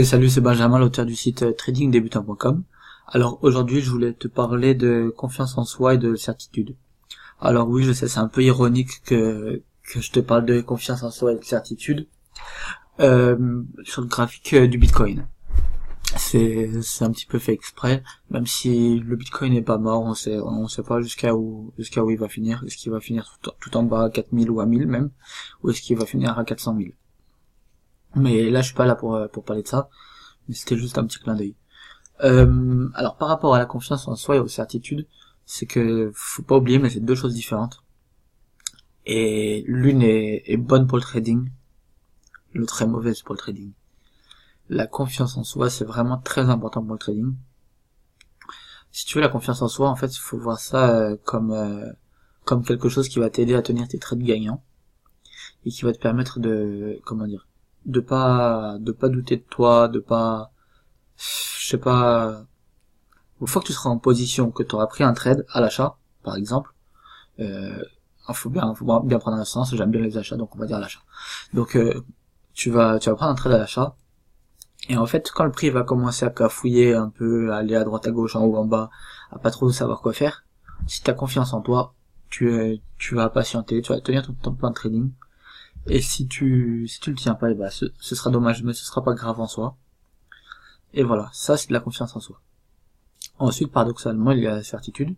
Salut, c'est Benjamin, l'auteur du site tradingdebutant.com. Alors aujourd'hui, je voulais te parler de confiance en soi et de certitude. Alors oui, je sais, c'est un peu ironique que je te parle de confiance en soi et de certitude sur le graphique du Bitcoin. C'est un petit peu fait exprès, même si le Bitcoin n'est pas mort, on sait pas jusqu'à où il va finir. Est-ce qu'il va finir tout en bas à 4000 ou à 1000 même, ou est-ce qu'il va finir à 400 000. Mais là, je suis pas là pour parler de ça, mais c'était juste un petit clin d'œil. Alors par rapport à la confiance en soi et aux certitudes, c'est que faut pas oublier, mais c'est deux choses différentes. Et l'une est bonne pour le trading, l'autre est mauvaise pour le trading. La confiance en soi, c'est vraiment très important pour le trading. Si tu veux la confiance en soi, en fait, il faut voir ça comme quelque chose qui va t'aider à tenir tes trades gagnants et qui va te permettre de pas douter de toi, je sais pas, une fois que tu seras en position, que tu auras pris un trade à l'achat, par exemple, faut bien prendre un sens, j'aime bien les achats, donc on va dire l'achat. Donc tu vas prendre un trade à l'achat, et en fait, quand le prix va commencer à cafouiller un peu, à aller à droite à gauche, en haut en bas, à pas trop savoir quoi faire, si tu as confiance en toi, tu vas patienter, tu vas tenir ton plan de trading, et si tu le tiens pas, ce sera dommage, mais ce sera pas grave en soi. Et voilà, ça c'est de la confiance en soi. Ensuite, paradoxalement, il y a la certitude,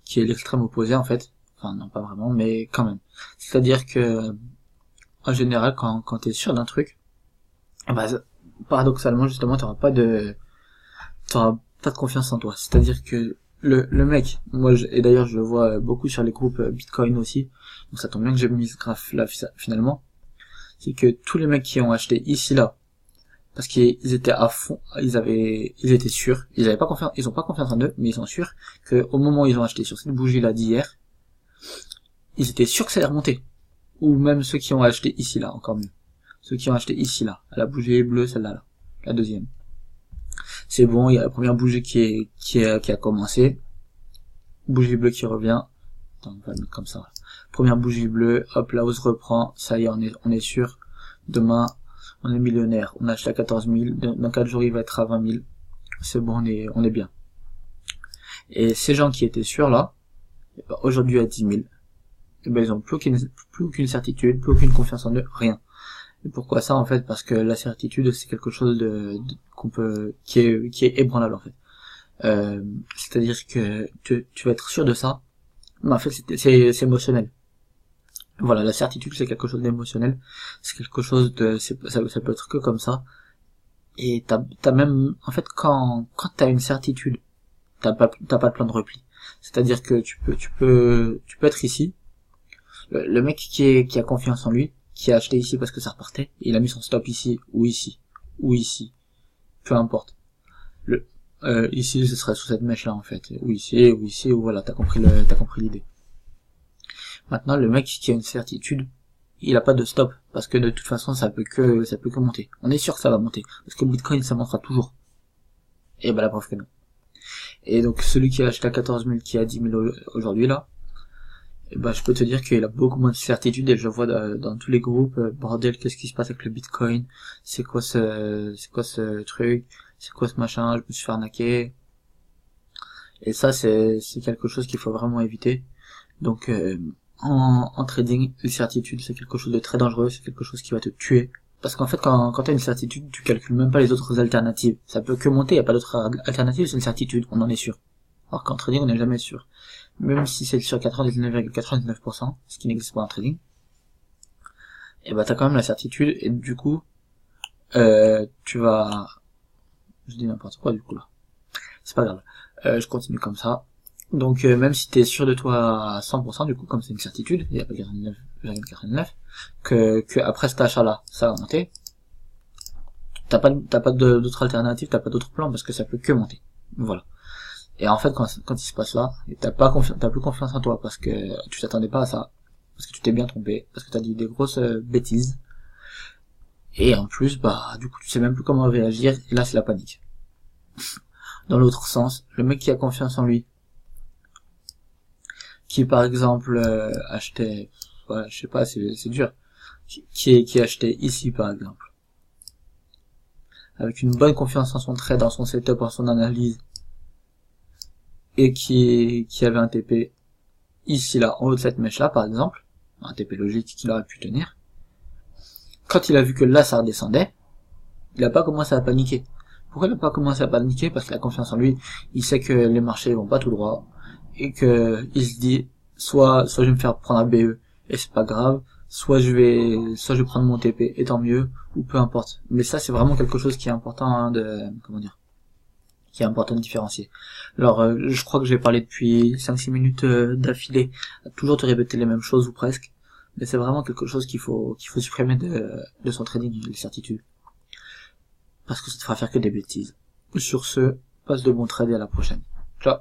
qui est l'extrême opposé en fait. Enfin non, pas vraiment, mais quand même. C'est-à-dire que en général, quand t'es sûr d'un truc, bah, paradoxalement justement, t'auras pas de confiance en toi. C'est-à-dire que le mec, et d'ailleurs je le vois beaucoup sur les groupes Bitcoin aussi, donc ça tombe bien que j'ai mis ce graphe là finalement, c'est que tous les mecs qui ont acheté ici là, parce qu'ils étaient à fond, ils étaient sûrs, ils ont pas confiance en eux, mais ils sont sûrs que au moment où ils ont acheté sur cette bougie là d'hier, ils étaient sûrs que ça allait remonter. Ou même ceux qui ont acheté ici là, encore mieux. Ceux qui ont acheté ici là, à la bougie bleue, celle-là là, la deuxième. C'est bon, il y a la première bougie qui a commencé, bougie bleue qui revient. Attends, on va le mettre comme ça. Voilà. Première bougie bleue, hop, la hausse reprend, ça y est, on est sûr. Demain, on est millionnaire, on achète à 14 000, dans 4 jours il va être à 20 000. C'est bon, on est bien. Et ces gens qui étaient sûrs là, aujourd'hui à 10 000, ils ont plus aucune certitude, plus aucune confiance en eux, rien. Et pourquoi ça en fait? Parce que la certitude c'est quelque chose qui est ébranlable en fait. C'est-à-dire que tu vas être sûr de ça, mais en fait c'est émotionnel. Voilà, la certitude c'est quelque chose d'émotionnel, c'est quelque chose ça peut être que comme ça. Et t'as même, en fait, quand t'as une certitude, t'as pas de plan de repli. C'est-à-dire que tu peux être ici, le mec qui a confiance en lui, qui a acheté ici parce que ça repartait, il a mis son stop ici, ou ici, peu importe. Ici, ce serait sous cette mèche-là, en fait, ou ici, ou voilà, t'as compris l'idée. Maintenant, le mec qui a une certitude, il a pas de stop, parce que de toute façon, ça peut que monter. On est sûr que ça va monter, parce que le Bitcoin, ça montera toujours. Et bah, la preuve que non. Et donc, celui qui a acheté à 14 000, qui a 10 000 aujourd'hui, là, et bah, je peux te dire qu'il a beaucoup moins de certitude, et je vois dans tous les groupes, bordel, qu'est-ce qui se passe avec le Bitcoin? C'est quoi ce truc? C'est quoi ce machin? Je me suis fait arnaquer. Et ça, c'est quelque chose qu'il faut vraiment éviter. Donc, en trading, une certitude, c'est quelque chose de très dangereux, c'est quelque chose qui va te tuer. Parce qu'en fait, quand t'as une certitude, tu calcules même pas les autres alternatives. Ça peut que monter, y a pas d'autres alternatives, c'est une certitude, on en est sûr. Alors qu'en trading, on n'est jamais sûr. Même si c'est sur 99,99%, ce qui n'existe pas en trading, et bah t'as quand même la certitude, et du coup, tu vas... Je dis n'importe quoi du coup là. C'est pas grave. Je continue comme ça. Donc même si t'es sûr de toi à 100%, du coup, comme c'est une certitude, il y a pas 49,49, que après cet achat-là, ça va monter, t'as pas d'autres alternatives, t'as pas d'autres plans, parce que ça peut que monter. Voilà. Et en fait, quand il se passe là, t'as plus confiance en toi, parce que tu t'attendais pas à ça, parce que tu t'es bien trompé, parce que t'as dit des grosses bêtises, et en plus, bah, du coup, tu sais même plus comment réagir, et là, c'est la panique. Dans l'autre sens, le mec qui a confiance en lui, qui par exemple achetait, ouais, je sais pas, c'est dur, qui achetait ici par exemple, avec une bonne confiance en son trade, dans son setup, en son analyse, et qui avait un TP ici là, en haut de cette mèche là par exemple, un TP logique qu'il aurait pu tenir, quand il a vu que là ça redescendait, il a pas commencé à paniquer. Pourquoi il a pas commencé à paniquer? Parce qu'il a confiance en lui, il sait que les marchés vont pas tout droit, et que il se dit, soit je vais me faire prendre un BE, et c'est pas grave, soit je vais prendre mon TP, et tant mieux, ou peu importe. Mais ça, c'est vraiment quelque chose qui est important, hein, qui est important de différencier. Alors, je crois que j'ai parlé depuis 5-6 minutes d'affilée, à toujours te répéter les mêmes choses, ou presque, mais c'est vraiment quelque chose qu'il faut supprimer de son trading, les certitudes. Parce que ça te fera faire que des bêtises. Sur ce, passe de bons trades et à la prochaine. Ciao.